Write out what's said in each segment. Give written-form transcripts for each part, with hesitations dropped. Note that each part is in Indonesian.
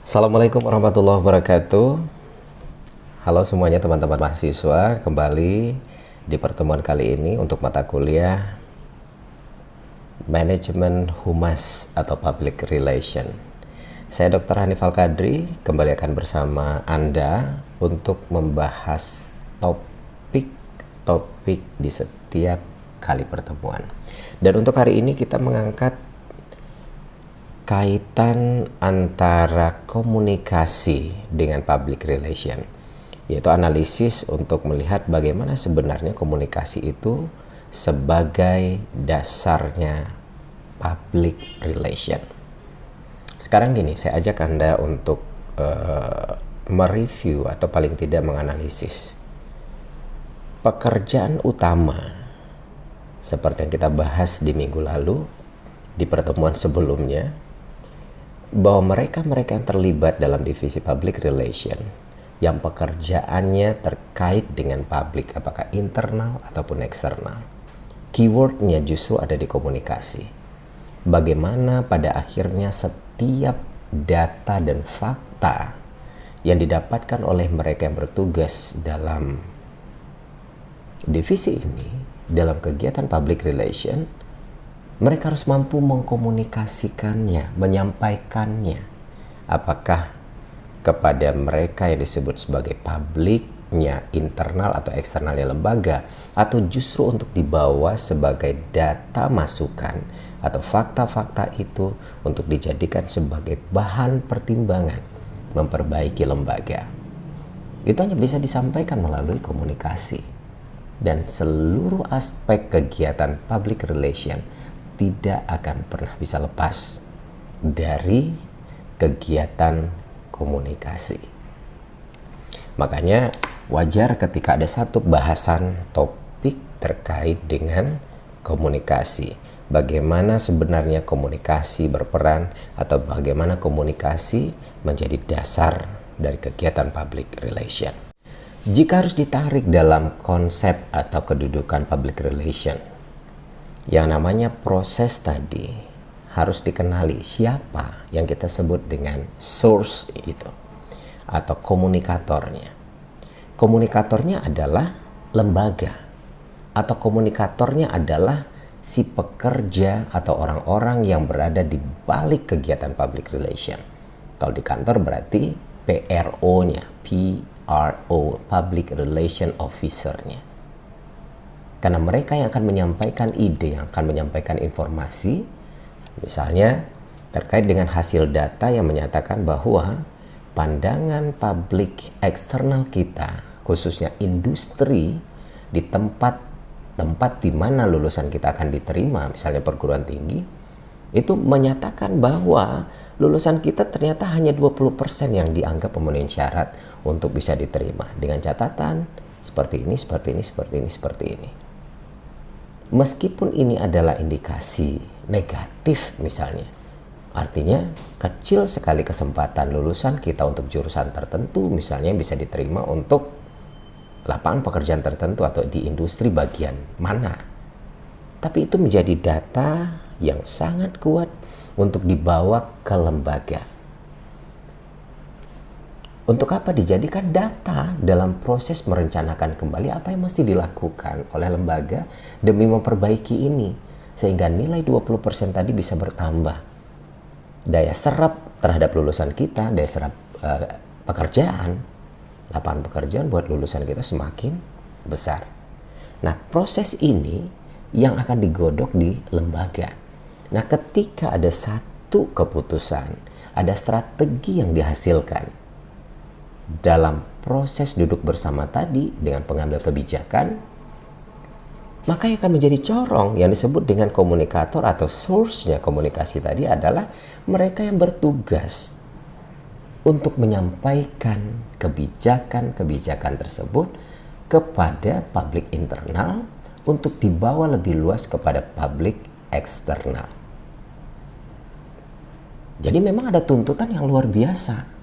Assalamualaikum warahmatullahi wabarakatuh. Halo semuanya teman-teman mahasiswa, kembali di pertemuan kali ini untuk mata kuliah Manajemen Humas atau Public Relation. Saya Dr. Hanif Al-Qadri, kembali akan bersama Anda untuk membahas topik-topik di setiap kali pertemuan. Dan untuk hari ini kita mengangkat kaitan antara komunikasi dengan public relation, yaitu analisis untuk melihat bagaimana sebenarnya komunikasi itu sebagai dasarnya public relation. Sekarang gini, saya ajak Anda untuk mereview atau paling tidak menganalisis pekerjaan utama seperti yang kita bahas di minggu lalu di pertemuan sebelumnya, bahwa mereka yang terlibat dalam divisi public relation yang pekerjaannya terkait dengan publik, apakah internal ataupun eksternal, keywordnya justru ada di komunikasi. Bagaimana pada akhirnya setiap data dan fakta yang didapatkan oleh mereka yang bertugas dalam divisi ini, dalam kegiatan public relation, mereka harus mampu mengkomunikasikannya, menyampaikannya. Apakah kepada mereka yang disebut sebagai publiknya, internal atau eksternalnya lembaga, atau justru untuk dibawa sebagai data masukan atau fakta-fakta itu untuk dijadikan sebagai bahan pertimbangan memperbaiki lembaga. Itu hanya bisa disampaikan melalui komunikasi. Dan seluruh aspek kegiatan public relation tidak akan pernah bisa lepas dari kegiatan komunikasi. Makanya wajar ketika ada satu bahasan topik terkait dengan komunikasi. Bagaimana sebenarnya komunikasi berperan atau bagaimana komunikasi menjadi dasar dari kegiatan public relation. Jika harus ditarik dalam konsep atau kedudukan public relation, yang namanya proses tadi harus dikenali siapa yang kita sebut dengan source itu atau komunikatornya. Komunikatornya adalah lembaga atau komunikatornya adalah si pekerja atau orang-orang yang berada di balik kegiatan public relation. Kalau di kantor berarti PRO-nya, PRO, Public Relation Officer-nya. Karena mereka yang akan menyampaikan ide, yang akan menyampaikan informasi, misalnya terkait dengan hasil data yang menyatakan bahwa pandangan publik eksternal kita, khususnya industri, di tempat di mana lulusan kita akan diterima, misalnya perguruan tinggi, itu menyatakan bahwa lulusan kita ternyata hanya 20% yang dianggap memenuhi syarat untuk bisa diterima, dengan catatan seperti ini, seperti ini, seperti ini, seperti ini. Meskipun ini adalah indikasi negatif misalnya, artinya kecil sekali kesempatan lulusan kita untuk jurusan tertentu misalnya bisa diterima untuk lapangan pekerjaan tertentu atau di industri bagian mana. Tapi itu menjadi data yang sangat kuat untuk dibawa ke lembaga. Untuk apa dijadikan data dalam proses merencanakan kembali apa yang mesti dilakukan oleh lembaga demi memperbaiki ini, sehingga nilai 20% tadi bisa bertambah. Daya serap terhadap lulusan kita, daya serap pekerjaan, lapangan pekerjaan buat lulusan kita semakin besar. Nah, proses ini yang akan digodok di lembaga. Nah, ketika ada satu keputusan, ada strategi yang dihasilkan dalam proses duduk bersama tadi dengan pengambil kebijakan, maka yang akan menjadi corong yang disebut dengan komunikator atau source-nya komunikasi tadi adalah mereka yang bertugas untuk menyampaikan kebijakan-kebijakan tersebut kepada publik internal untuk dibawa lebih luas kepada publik eksternal. Jadi memang ada tuntutan yang luar biasa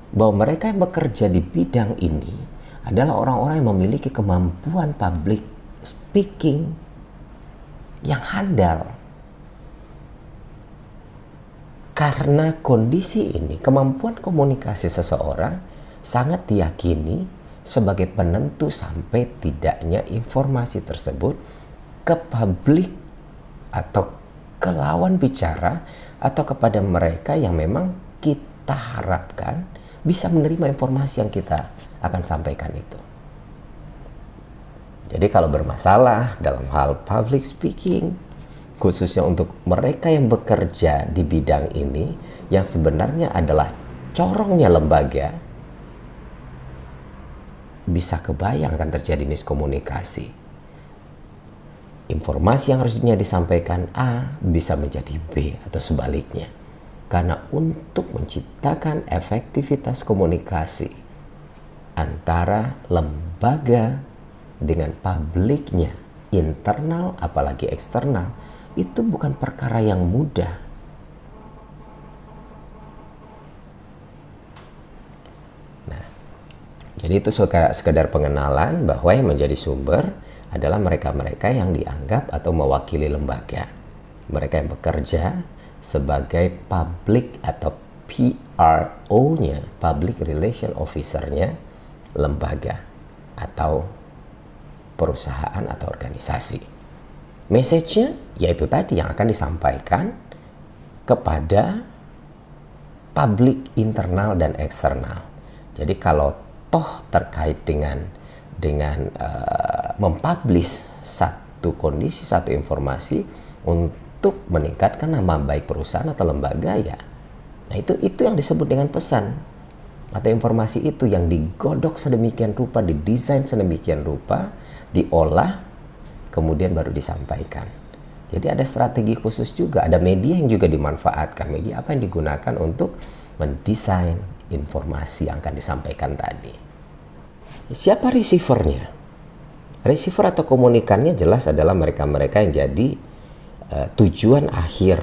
bahwa mereka yang bekerja di bidang ini adalah orang-orang yang memiliki kemampuan public speaking yang handal. Karena kondisi ini, kemampuan komunikasi seseorang sangat diyakini sebagai penentu sampai tidaknya informasi tersebut ke publik atau ke lawan bicara atau kepada mereka yang memang kita harapkan bisa menerima informasi yang kita akan sampaikan itu. Jadi kalau bermasalah dalam hal public speaking, khususnya untuk mereka yang bekerja di bidang ini, yang sebenarnya adalah corongnya lembaga, bisa kebayang akan terjadi miskomunikasi. Informasi yang harusnya disampaikan A bisa menjadi B atau sebaliknya. Karena untuk menciptakan efektivitas komunikasi antara lembaga dengan publiknya, internal apalagi eksternal, itu bukan perkara yang mudah. Nah, jadi itu sekedar pengenalan bahwa yang menjadi sumber adalah mereka-mereka yang dianggap atau mewakili lembaga. Mereka yang bekerja sebagai public atau PRO-nya, Public Relation Officer-nya lembaga atau perusahaan atau organisasi. Message-nya yaitu tadi yang akan disampaikan kepada publik internal dan eksternal. Jadi kalau toh terkait dengan mempublish satu kondisi, satu informasi untuk meningkatkan nama baik perusahaan atau lembaga, ya, nah itu yang disebut dengan pesan atau informasi itu yang digodok sedemikian rupa, didesain sedemikian rupa, diolah, kemudian baru disampaikan. Jadi ada strategi khusus juga, ada media yang juga dimanfaatkan. Media apa yang digunakan untuk mendesain informasi yang akan disampaikan tadi. Siapa receivernya? Receiver atau komunikannya jelas adalah mereka-mereka yang jadi tujuan akhir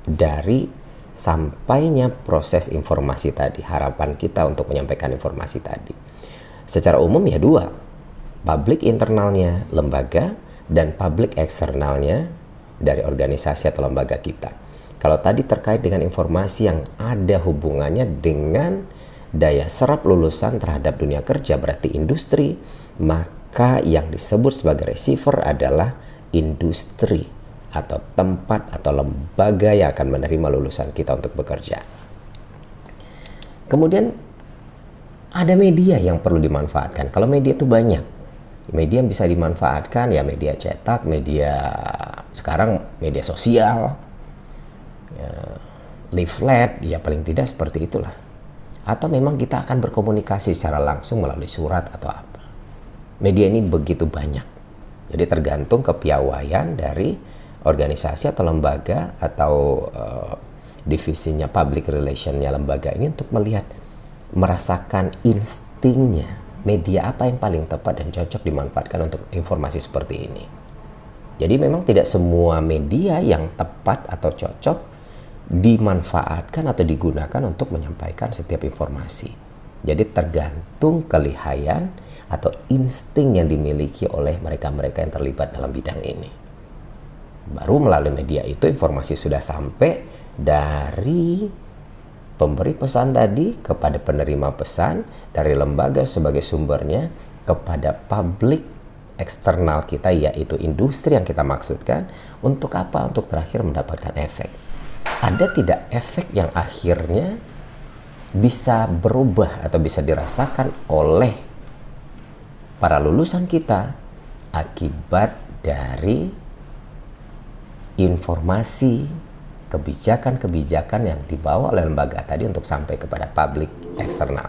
dari sampainya proses informasi tadi. Harapan kita untuk menyampaikan informasi tadi. Secara umum ya dua, publik internalnya lembaga dan publik eksternalnya dari organisasi atau lembaga kita. Kalau tadi terkait dengan informasi yang ada hubungannya dengan daya serap lulusan terhadap dunia kerja, berarti industri, maka yang disebut sebagai receiver adalah industri atau tempat atau lembaga yang akan menerima lulusan kita untuk bekerja. Kemudian ada media yang perlu dimanfaatkan. Kalau media itu banyak, media yang bisa dimanfaatkan ya media cetak, media sekarang media sosial, ya, leaflet, ya paling tidak seperti itulah. Atau memang kita akan berkomunikasi secara langsung melalui surat atau apa. Media ini begitu banyak. Jadi tergantung kepiawaian dari organisasi atau lembaga atau divisinya public relationnya lembaga ini untuk melihat, merasakan instingnya. Media apa yang paling tepat dan cocok dimanfaatkan untuk informasi seperti ini. Jadi memang tidak semua media yang tepat atau cocok dimanfaatkan atau digunakan untuk menyampaikan setiap informasi. Jadi tergantung kelihayan atau insting yang dimiliki oleh mereka-mereka yang terlibat dalam bidang ini. Baru melalui media itu informasi sudah sampai dari pemberi pesan tadi kepada penerima pesan, dari lembaga sebagai sumbernya kepada publik eksternal kita, yaitu industri yang kita maksudkan. Untuk apa? Untuk terakhir mendapatkan efek. Ada tidak efek yang akhirnya bisa berubah atau bisa dirasakan oleh para lulusan kita akibat dari informasi, kebijakan-kebijakan yang dibawa oleh lembaga tadi untuk sampai kepada publik eksternal.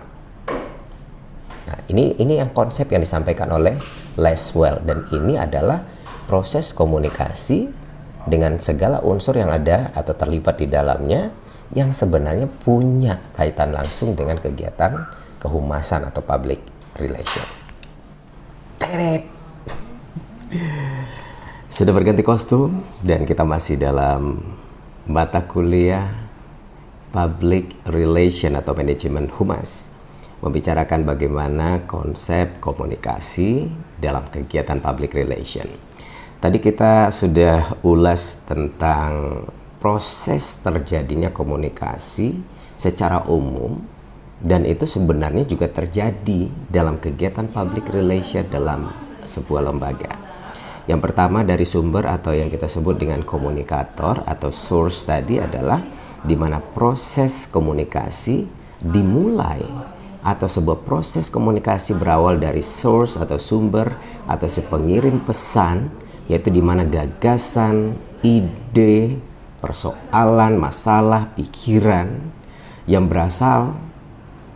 Nah, ini yang konsep yang disampaikan oleh Lasswell, dan ini adalah proses komunikasi dengan segala unsur yang ada atau terlibat di dalamnya yang sebenarnya punya kaitan langsung dengan kegiatan kehumasan atau public relation. Teret. Sudah berganti kostum dan kita masih dalam mata kuliah Public Relation atau Manajemen Humas, membicarakan bagaimana konsep komunikasi dalam kegiatan public relation. Tadi kita sudah ulas tentang proses terjadinya komunikasi secara umum, dan itu sebenarnya juga terjadi dalam kegiatan public relation dalam sebuah lembaga. Yang pertama dari sumber atau yang kita sebut dengan komunikator atau source tadi adalah di mana proses komunikasi dimulai atau sebuah proses komunikasi berawal dari source atau sumber atau si pengirim pesan, yaitu di mana gagasan, ide, persoalan, masalah, pikiran yang berasal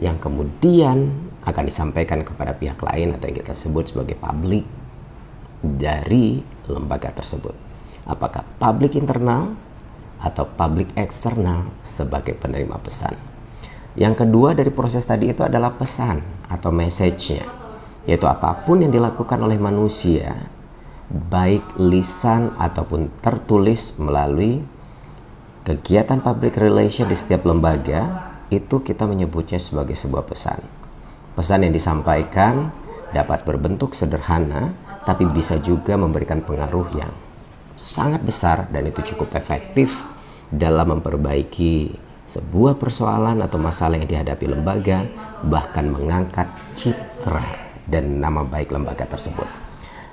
yang kemudian akan disampaikan kepada pihak lain atau yang kita sebut sebagai publik dari lembaga tersebut. Apakah publik internal atau publik eksternal sebagai penerima pesan. Yang kedua dari proses tadi itu adalah pesan atau message-nya, yaitu apapun yang dilakukan oleh manusia, baik lisan ataupun tertulis melalui kegiatan public relation di setiap lembaga, itu kita menyebutnya sebagai sebuah pesan. Pesan yang disampaikan dapat berbentuk sederhana, tapi bisa juga memberikan pengaruh yang sangat besar dan itu cukup efektif dalam memperbaiki sebuah persoalan atau masalah yang dihadapi lembaga, bahkan mengangkat citra dan nama baik lembaga tersebut.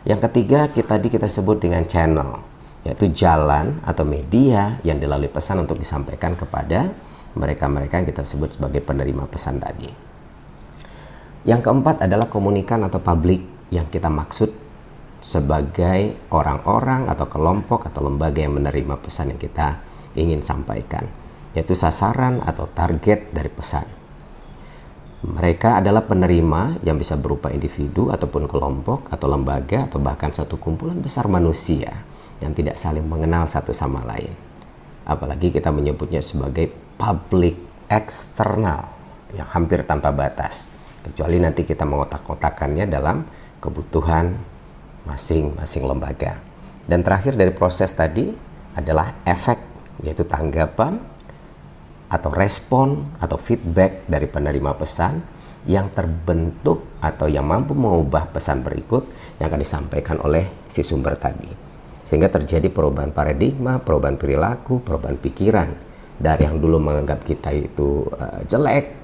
Yang ketiga, kita sebut dengan channel, yaitu jalan atau media yang dilalui pesan untuk disampaikan kepada mereka-mereka yang kita sebut sebagai penerima pesan tadi. Yang keempat adalah komunikan atau publik yang kita maksud sebagai orang-orang atau kelompok atau lembaga yang menerima pesan yang kita ingin sampaikan, yaitu sasaran atau target dari pesan. Mereka adalah penerima yang bisa berupa individu ataupun kelompok atau lembaga atau bahkan satu kumpulan besar manusia yang tidak saling mengenal satu sama lain. Apalagi kita menyebutnya sebagai publik eksternal yang hampir tanpa batas, kecuali nanti kita mengotak-kotakannya dalam kebutuhan masing-masing lembaga. Dan terakhir dari proses tadi adalah efek, yaitu tanggapan atau respon atau feedback dari penerima pesan yang terbentuk atau yang mampu mengubah pesan berikut yang akan disampaikan oleh si sumber tadi, sehingga terjadi perubahan paradigma, perubahan perilaku, perubahan pikiran dari yang dulu menganggap kita itu jelek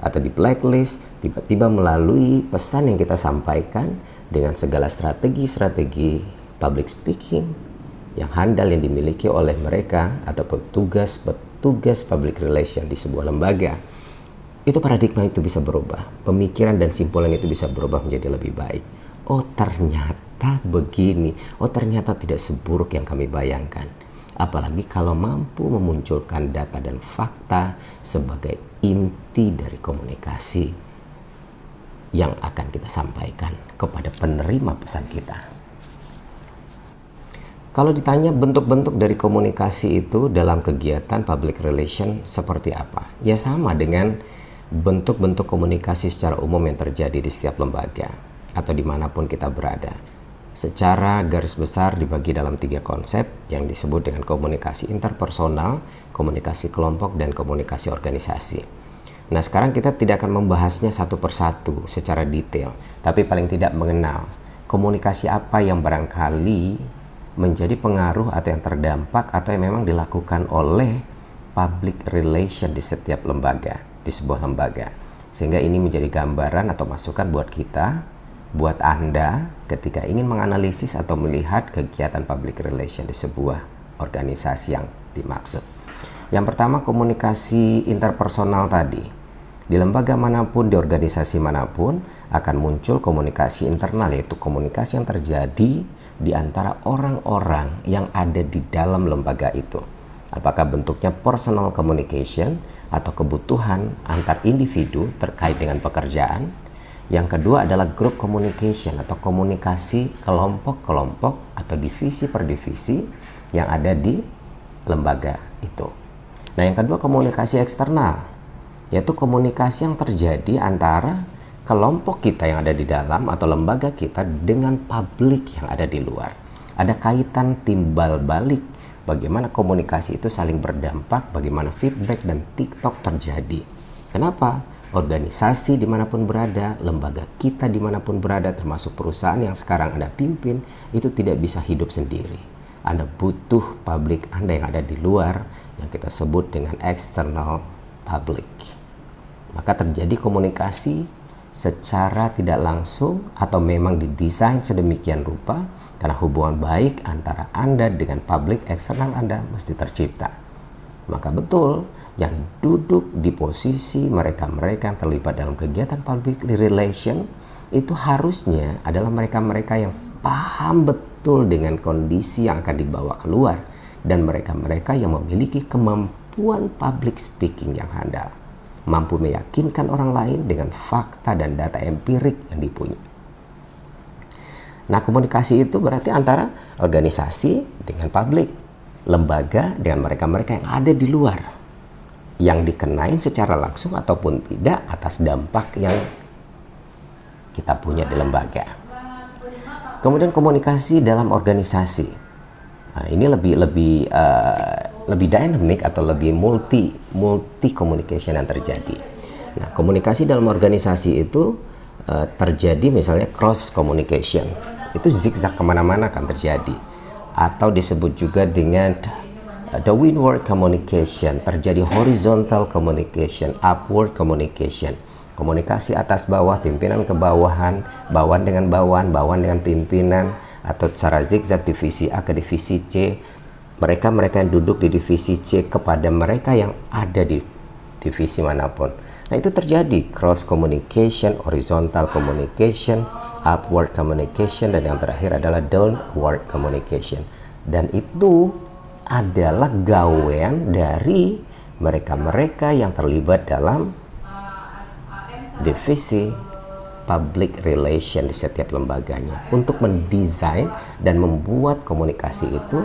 atau di blacklist, tiba-tiba melalui pesan yang kita sampaikan dengan segala strategi public speaking yang handal yang dimiliki oleh mereka atau petugas public relation di sebuah lembaga, itu paradigma itu bisa berubah, pemikiran dan simpulan itu bisa berubah menjadi lebih baik. Oh ternyata begini, oh ternyata tidak seburuk yang kami bayangkan. Apalagi kalau mampu memunculkan data dan fakta sebagai inti dari komunikasi yang akan kita sampaikan kepada penerima pesan kita. Kalau ditanya bentuk-bentuk dari komunikasi itu dalam kegiatan public relation seperti apa? Ya sama dengan bentuk-bentuk komunikasi secara umum yang terjadi di setiap lembaga atau dimanapun kita berada. Secara garis besar dibagi dalam 3 konsep yang disebut dengan komunikasi interpersonal, komunikasi kelompok, dan komunikasi organisasi. Nah sekarang kita tidak akan membahasnya satu persatu secara detail, tapi paling tidak mengenal komunikasi apa yang barangkali menjadi pengaruh atau yang terdampak atau yang memang dilakukan oleh public relation di setiap lembaga, di sebuah lembaga. Sehingga ini menjadi gambaran atau masukan buat kita, buat Anda ketika ingin menganalisis atau melihat kegiatan public relation di sebuah organisasi yang dimaksud. Yang pertama, komunikasi interpersonal tadi. Di lembaga manapun, di organisasi manapun akan muncul komunikasi internal, yaitu komunikasi yang terjadi di antara orang-orang yang ada di dalam lembaga itu. Apakah bentuknya personal communication atau kebutuhan antar individu terkait dengan pekerjaan. Yang kedua adalah group communication atau komunikasi kelompok-kelompok atau divisi per divisi yang ada di lembaga itu. Nah yang kedua komunikasi eksternal, yaitu komunikasi yang terjadi antara kelompok kita yang ada di dalam atau lembaga kita dengan publik yang ada di luar. Ada kaitan timbal balik bagaimana komunikasi itu saling berdampak, bagaimana feedback dan TikTok terjadi. Kenapa? Organisasi dimanapun berada, lembaga kita dimanapun berada, termasuk perusahaan yang sekarang Anda pimpin, itu tidak bisa hidup sendiri. Anda butuh publik Anda yang ada di luar, yang kita sebut dengan external public. Maka terjadi komunikasi secara tidak langsung atau memang didesain sedemikian rupa karena hubungan baik antara Anda dengan publik eksternal Anda mesti tercipta. Maka betul, yang duduk di posisi mereka-mereka yang terlibat dalam kegiatan public relation itu harusnya adalah mereka-mereka yang paham betul dengan kondisi yang akan dibawa keluar dan mereka-mereka yang memiliki kemampuan public speaking yang handal, mampu meyakinkan orang lain dengan fakta dan data empirik yang dipunyai. Nah, komunikasi itu berarti antara organisasi dengan publik, lembaga dengan mereka-mereka yang ada di luar, yang dikenain secara langsung ataupun tidak atas dampak yang kita punya di lembaga. Kemudian komunikasi dalam organisasi. Nah, ini lebih dynamic atau lebih multi communication yang terjadi. Nah, komunikasi dalam organisasi itu terjadi misalnya cross communication. Itu zigzag kemana-mana kan terjadi. Atau disebut juga dengan downward communication, terjadi horizontal communication, upward communication, komunikasi atas bawah, pimpinan ke bawahan, bawahan dengan bawahan, bawahan dengan pimpinan, atau secara zigzag divisi A ke divisi C, mereka yang duduk di divisi C kepada mereka yang ada di divisi manapun. Nah, itu terjadi cross communication, horizontal communication, upward communication, dan yang terakhir adalah downward communication. Dan itu adalah gawean dari mereka-mereka yang terlibat dalam divisi public relation di setiap lembaganya untuk mendesain dan membuat komunikasi itu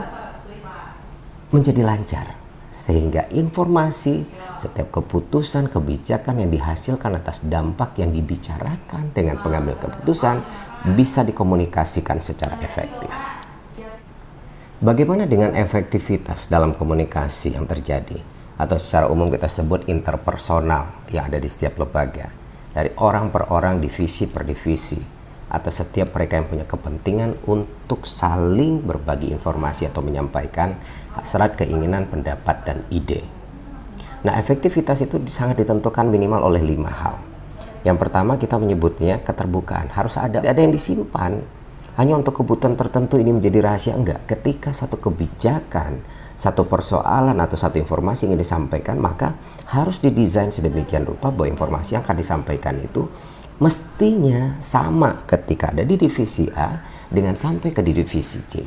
menjadi lancar sehingga informasi, setiap keputusan, kebijakan yang dihasilkan atas dampak yang dibicarakan dengan pengambil keputusan bisa dikomunikasikan secara efektif. Bagaimana dengan efektivitas dalam komunikasi yang terjadi atau secara umum kita sebut interpersonal yang ada di setiap lembaga, dari orang per orang, divisi per divisi, atau setiap mereka yang punya kepentingan untuk saling berbagi informasi atau menyampaikan hasrat, keinginan, pendapat, dan ide. Nah, efektivitas itu sangat ditentukan minimal oleh 5 hal. Yang pertama kita menyebutnya keterbukaan. Harus ada yang disimpan hanya untuk kebutuhan tertentu, ini menjadi rahasia. Enggak, ketika satu kebijakan, satu persoalan atau satu informasi ingin disampaikan, maka harus didesain sedemikian rupa bahwa informasi yang akan disampaikan itu mestinya sama ketika ada di divisi A dengan sampai ke divisi C.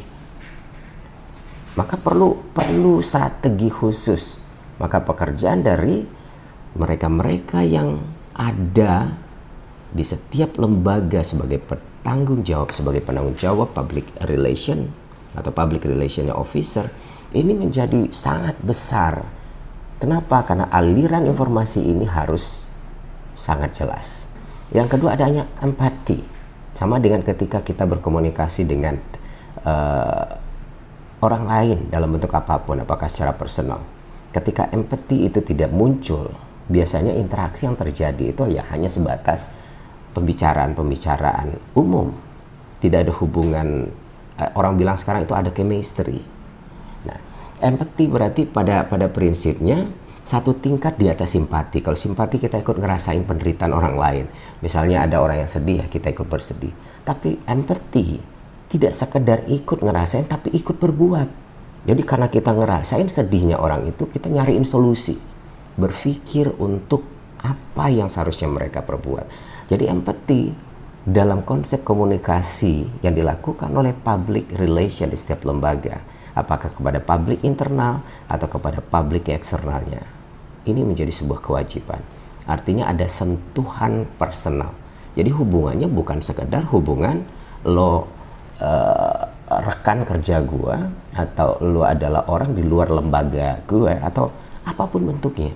Maka perlu strategi khusus. Maka pekerjaan dari mereka-mereka yang ada di setiap lembaga sebagai sebagai penanggung jawab public relation atau public relation officer ini menjadi sangat besar. Kenapa? Karena aliran informasi ini harus sangat jelas. Yang kedua adanya empati. Sama dengan ketika kita berkomunikasi dengan orang lain dalam bentuk apapun, apakah secara personal. Ketika empati itu tidak muncul, biasanya interaksi yang terjadi itu ya hanya sebatas pembicaraan umum. Tidak ada hubungan, orang bilang sekarang itu ada chemistry. Nah, empati berarti pada prinsipnya satu tingkat di atas simpati. Kalau simpati kita ikut ngerasain penderitaan orang lain. Misalnya ada orang yang sedih, ya kita ikut bersedih. Tapi empati tidak sekedar ikut ngerasain, tapi ikut berbuat. Jadi karena kita ngerasain sedihnya orang itu, kita nyariin solusi. Berpikir untuk apa yang seharusnya mereka perbuat. Jadi empati dalam konsep komunikasi yang dilakukan oleh public relation di setiap lembaga, apakah kepada publik internal atau kepada publik eksternalnya, ini menjadi sebuah kewajiban. Artinya ada sentuhan personal. Jadi hubungannya bukan sekedar hubungan rekan kerja gua atau lo adalah orang di luar lembaga gue atau apapun bentuknya.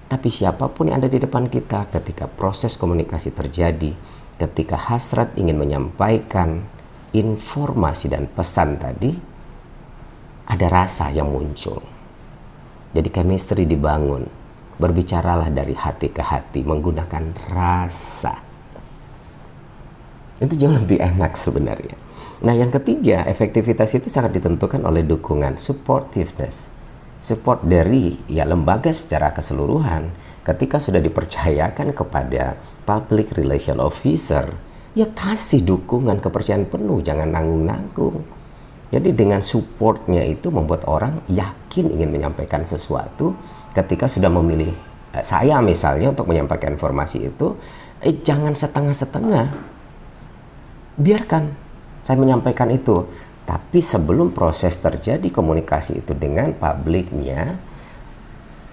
Tapi siapapun yang ada di depan kita ketika proses komunikasi terjadi, ketika hasrat ingin menyampaikan informasi dan pesan tadi, ada rasa yang muncul. Jadi chemistry dibangun. Berbicaralah dari hati ke hati menggunakan rasa. Itu jauh lebih enak sebenarnya. Nah, yang ketiga, efektivitas itu sangat ditentukan oleh dukungan, supportiveness. Support dari lembaga secara keseluruhan. Ketika sudah dipercayakan kepada public relation officer, ya kasih dukungan, kepercayaan penuh, jangan nanggung-nanggung. Jadi dengan supportnya itu membuat orang yakin ingin menyampaikan sesuatu. Ketika sudah memilih saya misalnya untuk menyampaikan informasi itu, jangan setengah-setengah. Biarkan saya menyampaikan itu. Tapi sebelum proses terjadi komunikasi itu dengan publiknya,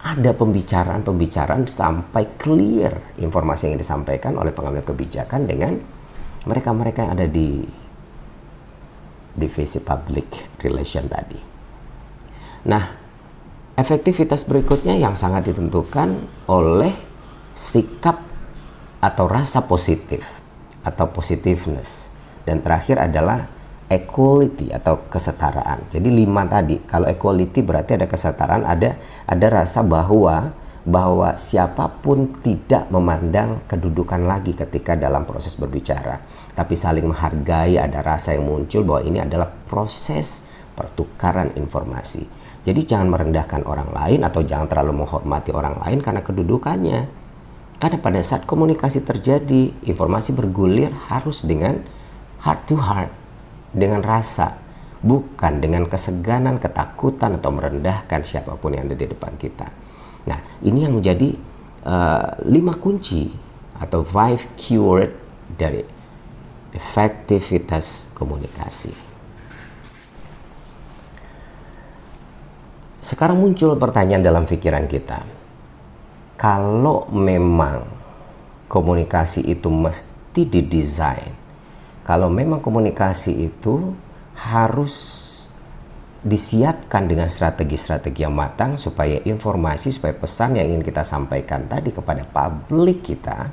ada pembicaraan sampai clear informasi yang disampaikan oleh pengambil kebijakan dengan mereka-mereka yang ada di divisi public relation tadi. Nah, efektivitas berikutnya yang sangat ditentukan oleh sikap atau rasa positif atau positiveness. Dan terakhir adalah equality atau kesetaraan. Jadi 5 tadi. Kalau equality berarti ada kesetaraan, ada rasa bahwa siapapun tidak memandang kedudukan lagi ketika dalam proses berbicara, tapi saling menghargai. Ada rasa yang muncul bahwa ini adalah proses pertukaran informasi. Jadi jangan merendahkan orang lain atau jangan terlalu menghormati orang lain karena kedudukannya. Karena pada saat komunikasi terjadi, informasi bergulir harus dengan heart to heart, dengan rasa, bukan dengan keseganan, ketakutan, atau merendahkan siapapun yang ada di depan kita. Nah, ini yang menjadi 5 kunci atau 5 keyword dari efektivitas komunikasi. Sekarang muncul pertanyaan dalam pikiran kita. Kalau memang komunikasi itu mesti didesain, kalau memang komunikasi itu harus disiapkan dengan strategi-strategi yang matang supaya supaya pesan yang ingin kita sampaikan tadi kepada publik kita,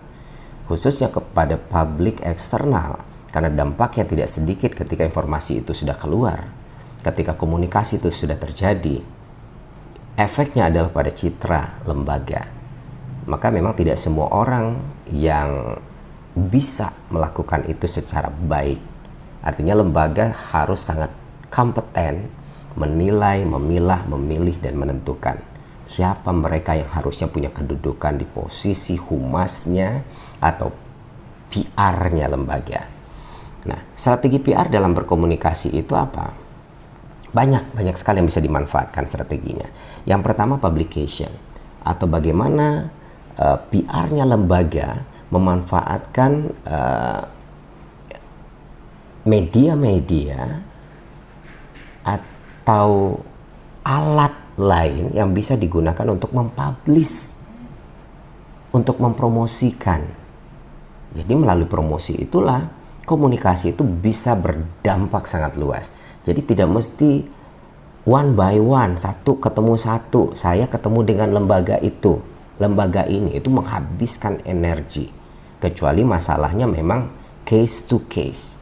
khususnya kepada publik eksternal, karena dampaknya tidak sedikit ketika informasi itu sudah keluar, ketika komunikasi itu sudah terjadi, efeknya adalah pada citra lembaga. Maka memang tidak semua orang yang bisa melakukan itu secara baik. Artinya lembaga harus sangat kompeten menilai, memilah, memilih, dan menentukan siapa mereka yang harusnya punya kedudukan di posisi humasnya atau PR-nya lembaga. Nah, strategi PR dalam berkomunikasi itu apa? Banyak sekali yang bisa dimanfaatkan strateginya. Yang pertama, publication, atau bagaimana PR-nya lembaga memanfaatkan media-media atau alat lain yang bisa digunakan untuk mempublish, untuk mempromosikan. Jadi melalui promosi itulah komunikasi itu bisa berdampak sangat luas. Jadi tidak mesti one by one, satu ketemu satu, saya ketemu dengan lembaga itu, lembaga ini, itu menghabiskan energi. Kecuali masalahnya memang case to case.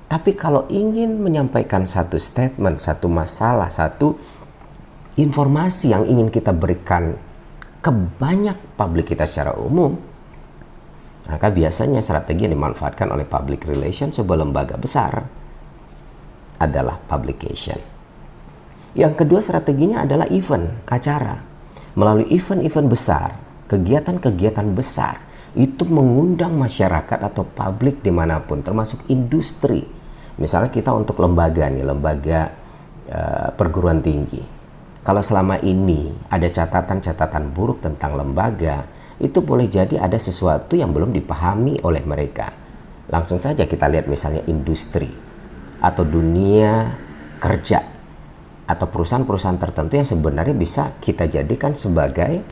Tapi kalau ingin menyampaikan satu statement, satu masalah, satu informasi yang ingin kita berikan ke banyak publik kita secara umum, maka biasanya strategi yang dimanfaatkan oleh public relation sebuah lembaga besar adalah publication. Yang kedua strateginya adalah event, acara. Melalui event-event besar, kegiatan-kegiatan besar, itu mengundang masyarakat atau publik dimanapun, termasuk industri. Misalnya kita untuk lembaga perguruan tinggi. Kalau selama ini ada catatan-catatan buruk tentang lembaga, itu boleh jadi ada sesuatu yang belum dipahami oleh mereka. Langsung saja kita lihat misalnya industri atau dunia kerja atau perusahaan-perusahaan tertentu yang sebenarnya bisa kita jadikan sebagai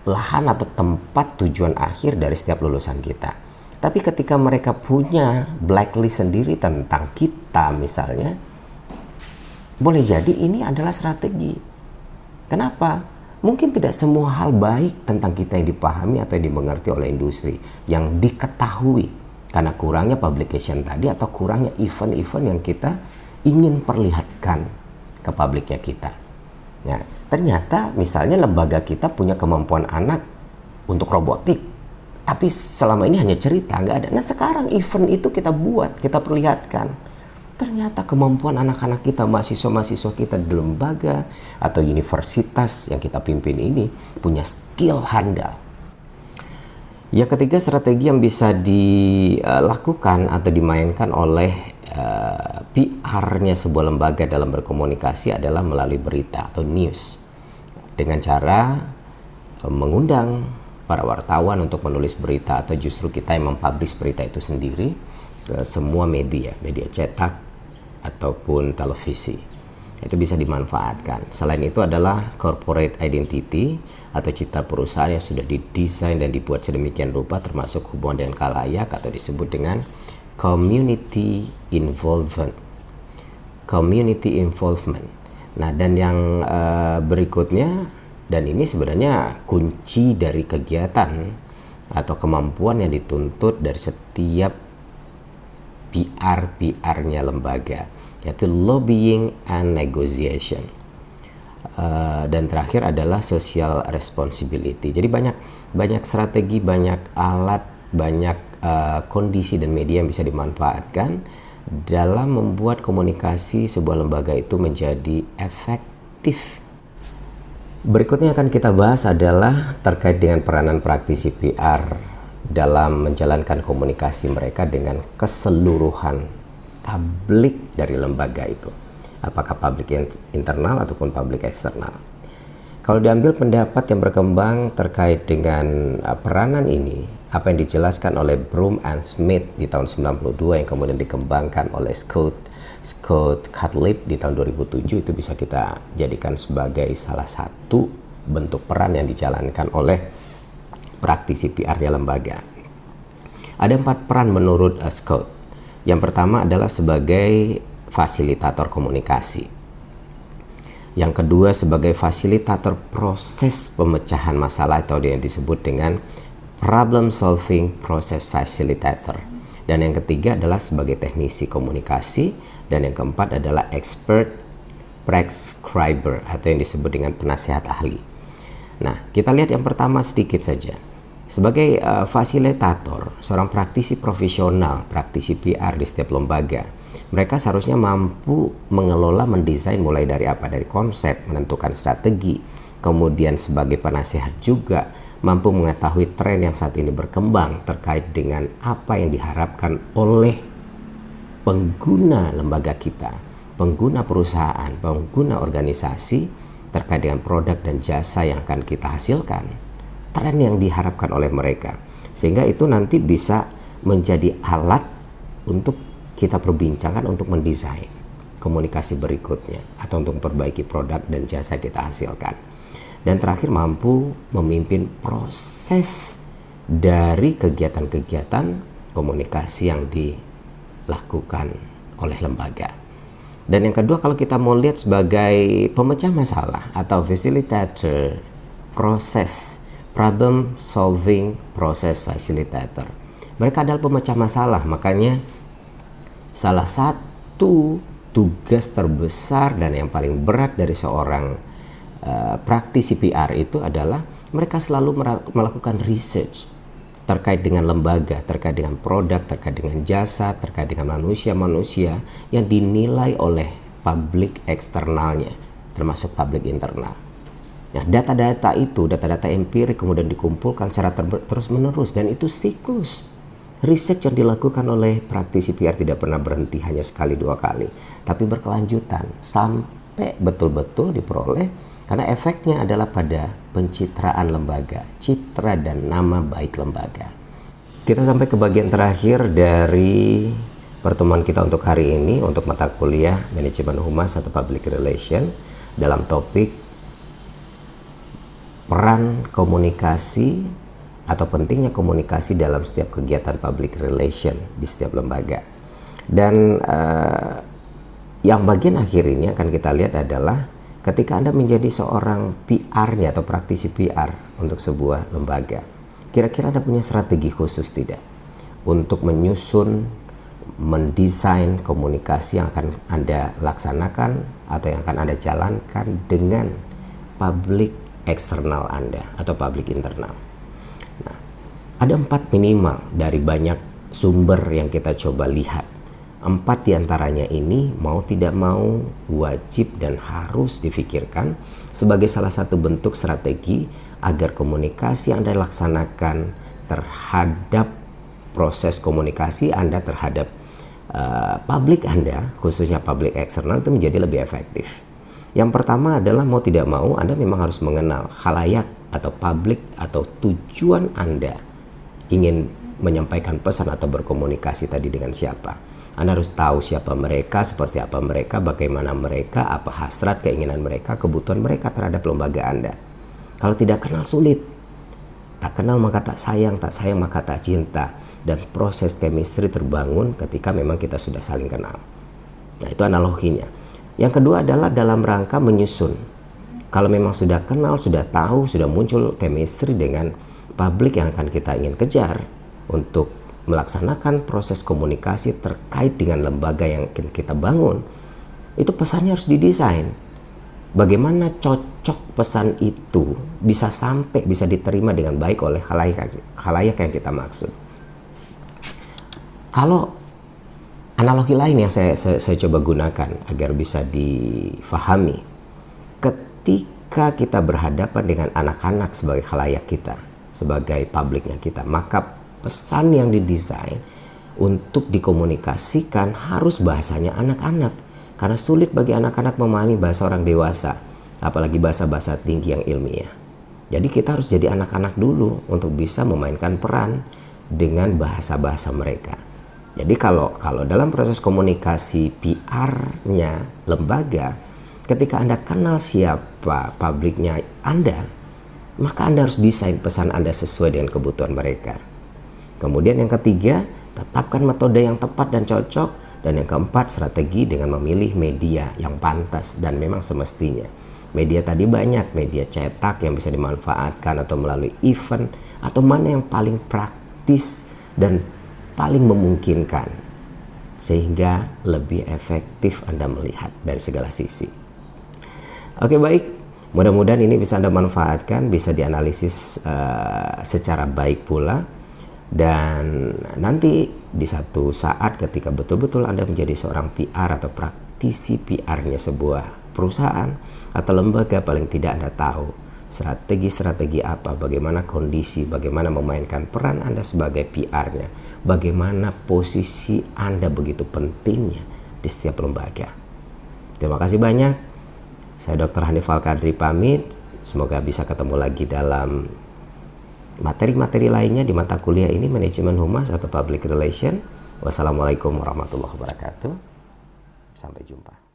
lahan atau tempat tujuan akhir dari setiap lulusan kita. Tapi ketika mereka punya blacklist sendiri tentang kita misalnya, boleh jadi ini adalah strategi. Kenapa? Mungkin tidak semua hal baik tentang kita yang dipahami atau yang dimengerti oleh industri, yang diketahui karena kurangnya publication tadi atau kurangnya event-event yang kita ingin perlihatkan ke publiknya kita. Nah, ternyata misalnya lembaga kita punya kemampuan anak untuk robotik, tapi selama ini hanya cerita, nggak ada. Nah sekarang event itu kita buat, kita perlihatkan. ternyata kemampuan anak-anak kita, mahasiswa-mahasiswa kita di lembaga atau universitas yang kita pimpin ini punya skill handal. Yang ketiga, strategi yang bisa dilakukan atau dimainkan oleh PR-nya sebuah lembaga dalam berkomunikasi adalah melalui berita atau news, dengan cara mengundang para wartawan untuk menulis berita, atau justru kita yang mempublish berita itu sendiri ke semua media cetak ataupun televisi. Itu bisa dimanfaatkan. Selain itu adalah corporate identity atau citra perusahaan yang sudah didesain dan dibuat sedemikian rupa, termasuk hubungan dengan khalayak atau disebut dengan community involvement. Nah, dan yang berikutnya, dan ini sebenarnya kunci dari kegiatan atau kemampuan yang dituntut dari setiap PR-nya lembaga, yaitu lobbying and negotiation. Dan terakhir adalah social responsibility. Jadi banyak strategi, banyak alat, banyak kondisi dan media yang bisa dimanfaatkan dalam membuat komunikasi sebuah lembaga itu menjadi efektif. Berikutnya akan kita bahas adalah terkait dengan peranan praktisi PR dalam menjalankan komunikasi mereka dengan keseluruhan publik dari lembaga itu, apakah publik internal ataupun publik eksternal. Kalau diambil pendapat yang berkembang terkait dengan peranan ini, apa yang dijelaskan oleh Broom and Smith di tahun 92 yang kemudian dikembangkan oleh Scott Gottlieb di tahun 2007, itu bisa kita jadikan sebagai salah satu bentuk peran yang dijalankan oleh praktisi PR-nya lembaga. Ada 4 peran menurut Scott. Yang pertama adalah sebagai fasilitator komunikasi. Yang kedua sebagai fasilitator proses pemecahan masalah atau yang disebut dengan problem solving process facilitator. Dan yang ketiga adalah sebagai teknisi komunikasi. Dan yang keempat adalah expert prescriber atau yang disebut dengan penasihat ahli. Nah, kita lihat yang pertama sedikit saja. Sebagai fasilitator, seorang praktisi profesional, praktisi PR di setiap lembaga, mereka seharusnya mampu mengelola, mendesain mulai dari apa? Dari konsep, menentukan strategi, kemudian sebagai penasihat juga mampu mengetahui tren yang saat ini berkembang terkait dengan apa yang diharapkan oleh pengguna lembaga kita, pengguna perusahaan, pengguna organisasi terkait dengan produk dan jasa yang akan kita hasilkan, tren yang diharapkan oleh mereka, sehingga itu nanti bisa menjadi alat untuk kita perbincangkan untuk mendesain komunikasi berikutnya atau untuk memperbaiki produk dan jasa yang kita hasilkan. Dan terakhir mampu memimpin proses dari kegiatan-kegiatan komunikasi yang dilakukan oleh lembaga. Dan yang kedua, kalau kita mau lihat sebagai pemecah masalah atau facilitator proses, problem solving process facilitator. Mereka adalah pemecah masalah, makanya salah satu tugas terbesar dan yang paling berat dari seorang praktisi PR itu adalah mereka selalu melakukan research terkait dengan lembaga, terkait dengan produk, terkait dengan jasa, terkait dengan manusia-manusia yang dinilai oleh publik eksternalnya, termasuk publik internal. Nah, data-data itu, data-data empirik kemudian dikumpulkan secara terus-menerus, dan itu siklus. Riset yang dilakukan oleh praktisi PR tidak pernah berhenti hanya sekali dua kali, tapi berkelanjutan sampai betul-betul diperoleh, karena efeknya adalah pada pencitraan lembaga, citra dan nama baik lembaga. Kita sampai ke bagian terakhir dari pertemuan kita untuk hari ini, untuk mata kuliah Manajemen Humas atau Public Relation, dalam topik peran komunikasi atau pentingnya komunikasi dalam setiap kegiatan public relation di setiap lembaga. Dan yang bagian akhir ini akan kita lihat adalah ketika Anda menjadi seorang PR-nya atau praktisi PR untuk sebuah lembaga, kira-kira Anda punya strategi khusus tidak untuk menyusun, mendesain komunikasi yang akan Anda laksanakan atau yang akan Anda jalankan dengan publik eksternal Anda atau publik internal. Ada 4 minimal dari banyak sumber yang kita coba lihat 4 diantaranya ini mau tidak mau wajib dan harus difikirkan sebagai salah satu bentuk strategi agar komunikasi yang Anda laksanakan terhadap proses komunikasi Anda terhadap publik Anda, khususnya publik eksternal, itu menjadi lebih efektif. Yang pertama adalah mau tidak mau Anda memang harus mengenal khalayak atau publik atau tujuan Anda ingin menyampaikan pesan atau berkomunikasi tadi dengan siapa. Anda harus tahu siapa mereka, seperti apa mereka, bagaimana mereka, apa hasrat, keinginan mereka, kebutuhan mereka terhadap lembaga Anda. Kalau tidak kenal sulit. Tak kenal maka tak sayang maka tak cinta. Dan proses chemistry terbangun ketika memang kita sudah saling kenal. Nah, itu analoginya. Yang kedua adalah dalam rangka menyusun. Kalau memang sudah kenal, sudah tahu, sudah muncul chemistry dengan publik yang akan kita ingin kejar untuk melaksanakan proses komunikasi terkait dengan lembaga yang kita bangun, itu pesannya harus didesain. Bagaimana cocok pesan itu bisa sampai, bisa diterima dengan baik oleh khalayak yang kita maksud. Kalau analogi lain yang saya coba gunakan agar bisa difahami, ketika kita berhadapan dengan anak-anak sebagai khalayak kita, sebagai publiknya kita, maka pesan yang didesain untuk dikomunikasikan harus bahasanya anak-anak, karena sulit bagi anak-anak memahami bahasa orang dewasa, apalagi bahasa-bahasa tinggi yang ilmiah. Jadi kita harus jadi anak-anak dulu untuk bisa memainkan peran dengan bahasa-bahasa mereka. Jadi kalau dalam proses komunikasi PR-nya lembaga, ketika Anda kenal siapa publiknya Anda, maka Anda harus desain pesan Anda sesuai dengan kebutuhan mereka. Kemudian yang ketiga, tetapkan metode yang tepat dan cocok. Dan yang keempat, strategi dengan memilih media yang pantas dan memang semestinya. Media tadi banyak, media cetak yang bisa dimanfaatkan atau melalui event, atau mana yang paling praktis dan paling memungkinkan sehingga lebih efektif Anda melihat dari segala sisi. Oke, baik. Mudah-mudahan ini bisa Anda manfaatkan, bisa dianalisis secara baik pula. Dan nanti di satu saat ketika betul-betul Anda menjadi seorang PR atau praktisi PR-nya sebuah perusahaan atau lembaga, paling tidak Anda tahu strategi-strategi apa, bagaimana kondisi, bagaimana memainkan peran Anda sebagai PR-nya, bagaimana posisi Anda begitu pentingnya di setiap lembaga. Terima kasih banyak. Saya Dr. Hanif Al-Qadri pamit. Semoga bisa ketemu lagi dalam materi-materi lainnya di mata kuliah ini, manajemen humas atau public relation. Wassalamualaikum warahmatullahi wabarakatuh. Sampai jumpa.